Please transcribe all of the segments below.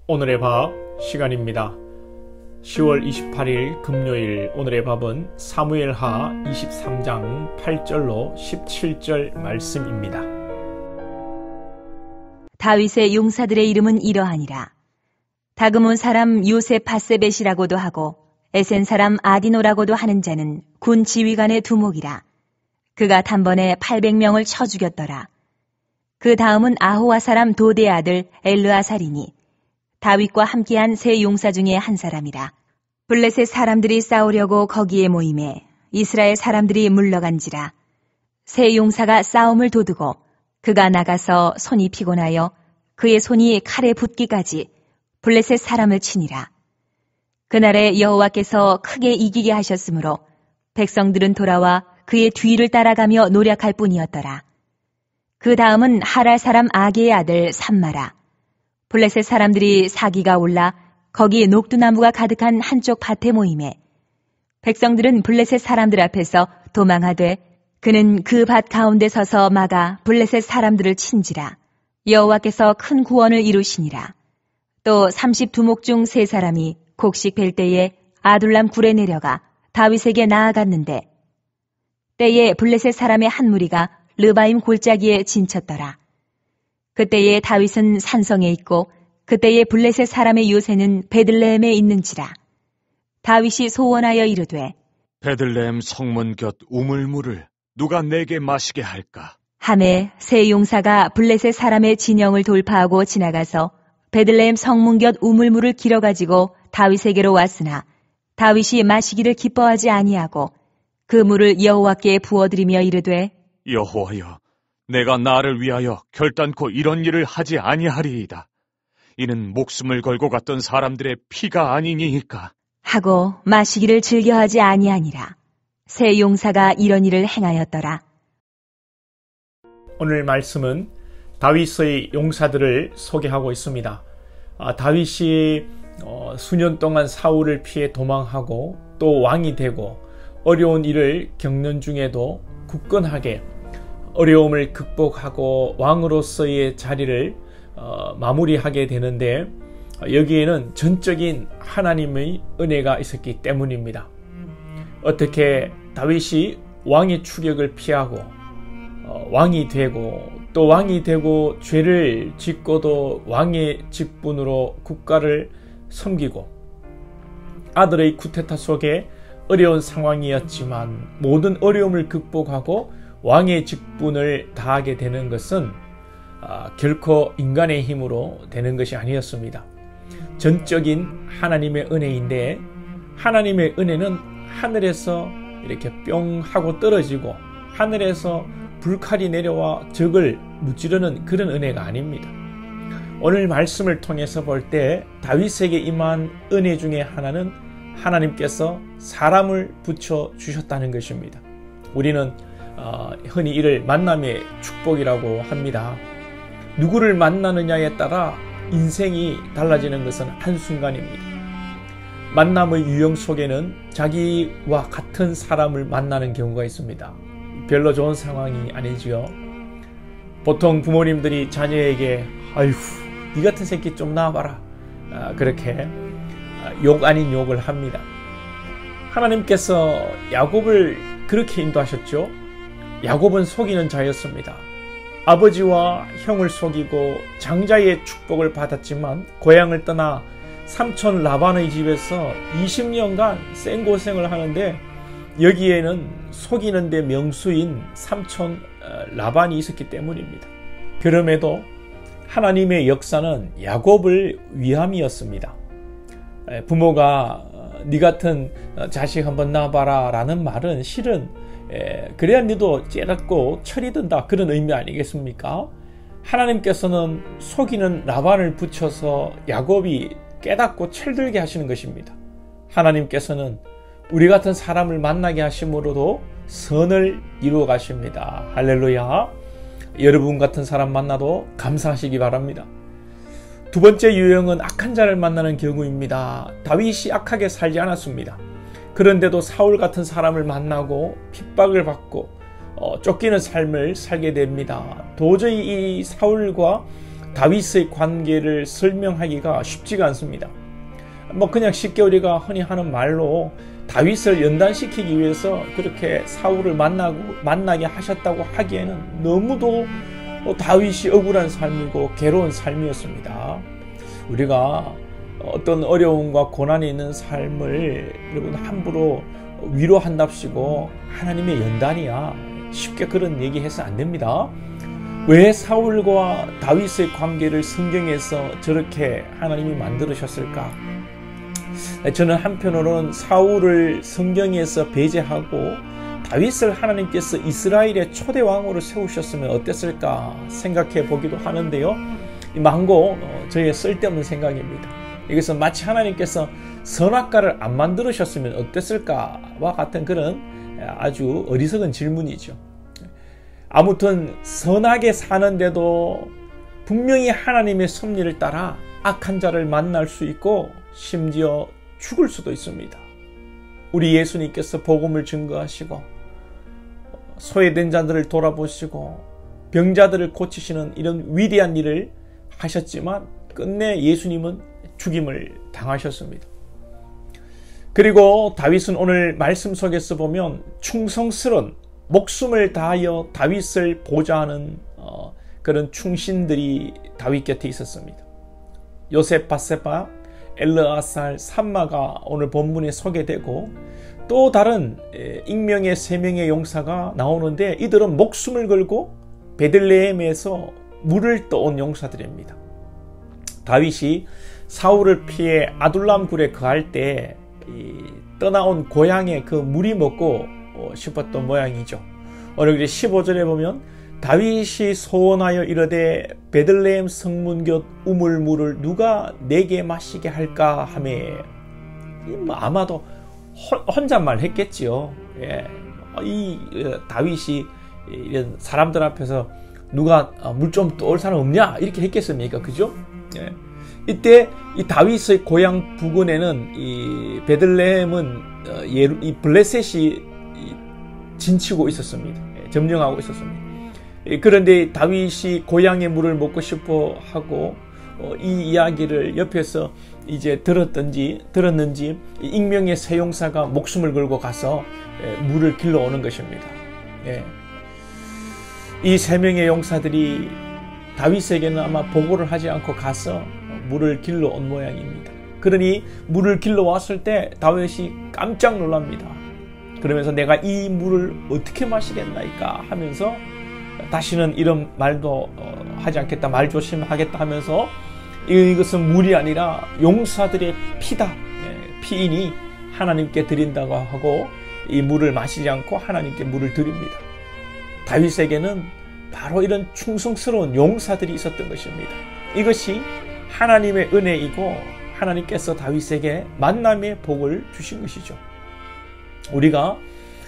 오늘의 밥 시간입니다. 10월 28일 금요일 오늘의 밥은 사무엘하 23장 8절로 17절 말씀입니다. 다윗의 용사들의 이름은 이러하니라. 다그몬 사람 요셉 바세벳이라고도 하고 에센 사람 아디노라고도 하는 자는 군 지휘관의 두목이라. 그가 단번에 800명을 쳐 죽였더라. 그 다음은 아호와 사람 도대의 아들 엘르아살이니 다윗과 함께한 세 용사 중에 한 사람이라. 블레셋 사람들이 싸우려고 거기에 모임에 이스라엘 사람들이 물러간지라. 세 용사가 싸움을 도두고 그가 나가서 손이 피곤하여 그의 손이 칼에 붙기까지 블레셋 사람을 치니라. 그날에 여호와께서 크게 이기게 하셨으므로 백성들은 돌아와 그의 뒤를 따라가며 노력할 뿐이었더라. 그 다음은 하랄 사람 아게의 아들 삼마라. 블레셋 사람들이 사기가 올라 거기 녹두나무가 가득한 한쪽 밭에 모임에 백성들은 블레셋 사람들 앞에서 도망하되 그는 그 밭 가운데 서서 막아 블레셋 사람들을 친지라. 여호와께서 큰 구원을 이루시니라. 또 32목 중 3사람이 곡식 벨 때에 아둘람 굴에 내려가 다윗에게 나아갔는데 때에 블레셋 사람의 한 무리가 르바임 골짜기에 진쳤더라. 그때에 다윗은 산성에 있고 그때에 블레셋 사람의 요새는 베들레헴에 있는지라. 다윗이 소원하여 이르되 베들레헴 성문 곁 우물물을 누가 내게 마시게 할까? 하매 세 용사가 블레셋 사람의 진영을 돌파하고 지나가서 베들레헴 성문 곁 우물물을 길어가지고 다윗에게로 왔으나 다윗이 마시기를 기뻐하지 아니하고 그 물을 여호와께 부어드리며 이르되 여호와여, 내가 나를 위하여 결단코 이런 일을 하지 아니하리이다. 이는 목숨을 걸고 갔던 사람들의 피가 아니니이까. 하고 마시기를 즐겨하지 아니하니라. 세 용사가 이런 일을 행하였더라. 오늘 말씀은 다윗의 용사들을 소개하고 있습니다. 다윗이 수년 동안 사울을 피해 도망하고 또 왕이 되고 어려운 일을 겪는 중에도 굳건하게 어려움을 극복하고 왕으로서의 자리를 마무리하게 되는데 여기에는 전적인 하나님의 은혜가 있었기 때문입니다. 어떻게 다윗이 왕의 추격을 피하고 왕이 되고 또 왕이 되고 죄를 짓고도 왕의 직분으로 국가를 섬기고 아들의 쿠데타 속에 어려운 상황이었지만 모든 어려움을 극복하고 왕의 직분을 다하게 되는 것은 결코 인간의 힘으로 되는 것이 아니었습니다. 전적인 하나님의 은혜인데 하나님의 은혜는 하늘에서 이렇게 뿅 하고 떨어지고 하늘에서 불칼이 내려와 적을 무찌르는 그런 은혜가 아닙니다. 오늘 말씀을 통해서 볼 때 다윗에게 임한 은혜 중에 하나는 하나님께서 사람을 붙여 주셨다는 것입니다. 우리는 흔히 이를 만남의 축복이라고 합니다. 누구를 만나느냐에 따라 인생이 달라지는 것은 한순간입니다. 만남의 유형 속에는 자기와 같은 사람을 만나는 경우가 있습니다. 별로 좋은 상황이 아니지요. 보통 부모님들이 자녀에게 아이고 니 같은 새끼 좀 낳아봐라 그렇게 욕 아닌 욕을 합니다. 하나님께서 야곱을 그렇게 인도하셨죠. 야곱은 속이는 자였습니다. 아버지와 형을 속이고 장자의 축복을 받았지만 고향을 떠나 삼촌 라반의 집에서 20년간 생고생을 하는데 여기에는 속이는 데 명수인 삼촌 라반이 있었기 때문입니다. 그럼에도 하나님의 역사는 야곱을 위함이었습니다. 부모가 네 같은 자식 한번 낳아봐라 라는 말은 실은 그래야 너도 깨닫고 철이 든다 그런 의미 아니겠습니까? 하나님께서는 속이는 라반을 붙여서 야곱이 깨닫고 철들게 하시는 것입니다. 하나님께서는 우리 같은 사람을 만나게 하심으로도 선을 이루어 가십니다. 할렐루야. 여러분 같은 사람 만나도 감사하시기 바랍니다. 두 번째 유형은 악한 자를 만나는 경우입니다. 다윗이 악하게 살지 않았습니다. 그런데도 사울 같은 사람을 만나고 핍박을 받고 쫓기는 삶을 살게 됩니다. 도저히 이 사울과 다윗의 관계를 설명하기가 쉽지가 않습니다. 그냥 쉽게 우리가 흔히 하는 말로 다윗을 연단시키기 위해서 그렇게 사울을 만나게 하셨다고 하기에는 너무도 다윗이 억울한 삶이고 괴로운 삶이었습니다. 우리가 어떤 어려움과 고난이 있는 삶을 여러분 함부로 위로한답시고 하나님의 연단이야, 쉽게 그런 얘기해서 안 됩니다. 왜 사울과 다윗의 관계를 성경에서 저렇게 하나님이 만들으셨을까? 저는 한편으로는 사울을 성경에서 배제하고 다윗을 하나님께서 이스라엘의 초대 왕으로 세우셨으면 어땠을까 생각해 보기도 하는데요. 망고 저의 쓸데없는 생각입니다. 여기서 마치 하나님께서 선악과를 안 만들으셨으면 어땠을까와 같은 그런 아주 어리석은 질문이죠. 아무튼 선하게 사는데도 분명히 하나님의 섭리를 따라 악한 자를 만날 수 있고 심지어 죽을 수도 있습니다. 우리 예수님께서 복음을 증거하시고 소외된 자들을 돌아보시고 병자들을 고치시는 이런 위대한 일을 하셨지만 끝내 예수님은 죽임을 당하셨습니다. 그리고 다윗은 오늘 말씀 속에서 보면 충성스러운 목숨을 다하여 다윗을 보좌하는 그런 충신들이 다윗 곁에 있었습니다. 요셉, 바세바, 엘르아살, 삼마가 오늘 본문에 소개되고 또 다른 익명의 3명의 용사가 나오는데 이들은 목숨을 걸고 베들레헴에서 물을 떠온 용사들입니다. 다윗이 사울을 피해 아둘람 굴에 거할 때 떠나온 고향에 그 물이 먹고 싶었던 모양이죠. 오늘 15절에 보면 다윗이 소원하여 이르되 베들레헴 성문 곁 우물물을 누가 내게 마시게 할까 하매, 아마도 혼잣말 했겠지요. 이 다윗이 이런 사람들 앞에서 누가 물 좀 떠올 사람 없냐 이렇게 했겠습니까? 그죠? 이때 이 다윗의 고향 부근에는 이 베들레헴은 이 블레셋이 진치고 있었습니다. 점령하고 있었습니다. 그런데 다윗이 고향의 물을 먹고 싶어 하고 이 이야기를 옆에서 이제 들었는지 익명의 세 용사가 목숨을 걸고 가서 물을 길러 오는 것입니다. 이 3명의 용사들이 다윗에게는 아마 보고를 하지 않고 가서 물을 길러 온 모양입니다. 그러니 물을 길러 왔을 때 다윗이 깜짝 놀랍니다. 그러면서 내가 이 물을 어떻게 마시겠나이까 하면서 다시는 이런 말도 하지 않겠다, 말 조심하겠다 하면서 이것은 물이 아니라 용사들의 피다, 피이니 하나님께 드린다고 하고 이 물을 마시지 않고 하나님께 물을 드립니다. 다윗에게는 바로 이런 충성스러운 용사들이 있었던 것입니다. 이것이 하나님의 은혜이고 하나님께서 다윗에게 만남의 복을 주신 것이죠. 우리가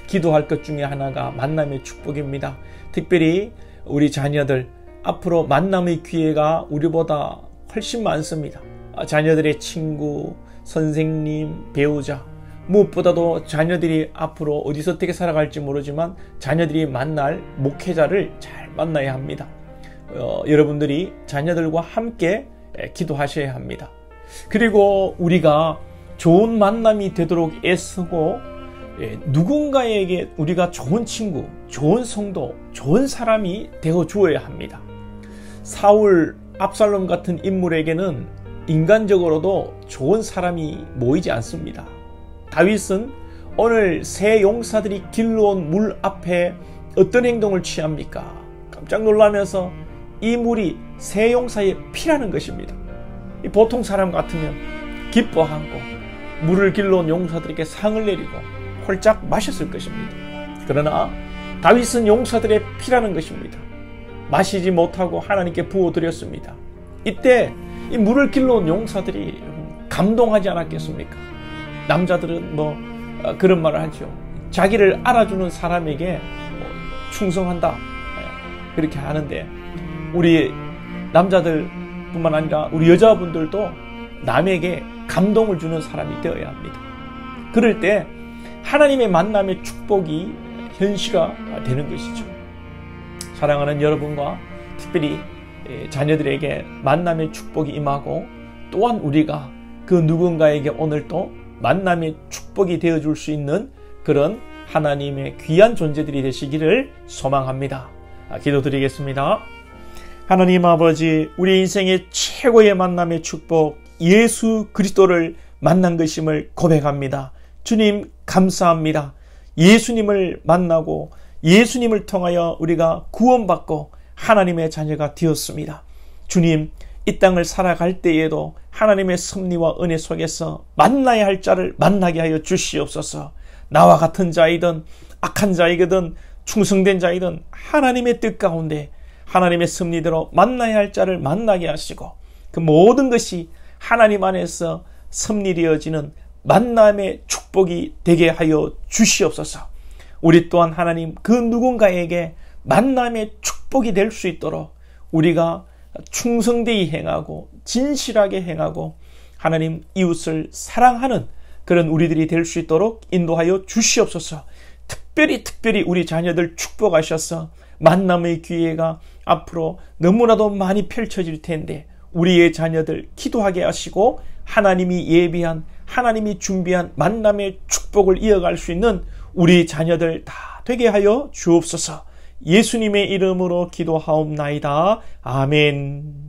기도할 것 중에 하나가 만남의 축복입니다. 특별히 우리 자녀들 앞으로 만남의 기회가 우리보다 훨씬 많습니다. 자녀들의 친구, 선생님, 배우자, 무엇보다도 자녀들이 앞으로 어디서 어떻게 살아갈지 모르지만 자녀들이 만날 목회자를 잘 만나야 합니다. 여러분들이 자녀들과 함께 기도하셔야 합니다. 그리고 우리가 좋은 만남이 되도록 애쓰고 누군가에게 우리가 좋은 친구, 좋은 성도, 좋은 사람이 되어 주어야 합니다. 사울, 압살롬 같은 인물에게는 인간적으로도 좋은 사람이 모이지 않습니다. 다윗은 오늘 세 용사들이 길러온 물 앞에 어떤 행동을 취합니까? 깜짝 놀라면서 이 물이 세 용사의 피라는 것입니다. 보통 사람 같으면 기뻐하고 물을 길러온 용사들에게 상을 내리고 홀짝 마셨을 것입니다. 그러나 다윗은 용사들의 피라는 것입니다. 마시지 못하고 하나님께 부어드렸습니다. 이때 이 물을 길러온 용사들이 감동하지 않았겠습니까? 남자들은 그런 말을 하죠. 자기를 알아주는 사람에게 충성한다, 그렇게 하는데 우리 남자들뿐만 아니라 우리 여자분들도 남에게 감동을 주는 사람이 되어야 합니다. 그럴 때 하나님의 만남의 축복이 현실화 되는 것이죠. 사랑하는 여러분과 특별히 자녀들에게 만남의 축복이 임하고 또한 우리가 그 누군가에게 오늘 또 만남의 축복이 되어줄 수 있는 그런 하나님의 귀한 존재들이 되시기를 소망합니다. 기도드리겠습니다. 하나님 아버지, 우리 인생의 최고의 만남의 축복 예수 그리스도를 만난 것임을 고백합니다. 주님 감사합니다. 예수님을 만나고 예수님을 통하여 우리가 구원받고 하나님의 자녀가 되었습니다. 주님, 이 땅을 살아갈 때에도 하나님의 섭리와 은혜 속에서 만나야 할 자를 만나게 하여 주시옵소서. 나와 같은 자이든 악한 자이든 충성된 자이든 하나님의 뜻 가운데 하나님의 섭리대로 만나야 할 자를 만나게 하시고 그 모든 것이 하나님 안에서 섭리되어지는 만남의 축복이 되게 하여 주시옵소서. 우리 또한 하나님 그 누군가에게 만남의 축복이 될 수 있도록 우리가 충성되이 행하고 진실하게 행하고 하나님 이웃을 사랑하는 그런 우리들이 될 수 있도록 인도하여 주시옵소서. 특별히 우리 자녀들 축복하셔서 만남의 기회가 앞으로 너무나도 많이 펼쳐질 텐데 우리의 자녀들 기도하게 하시고 하나님이 예비한 하나님이 준비한 만남의 축복을 이어갈 수 있는 우리 자녀들 다 되게 하여 주옵소서. 예수님의 이름으로 기도하옵나이다. 아멘.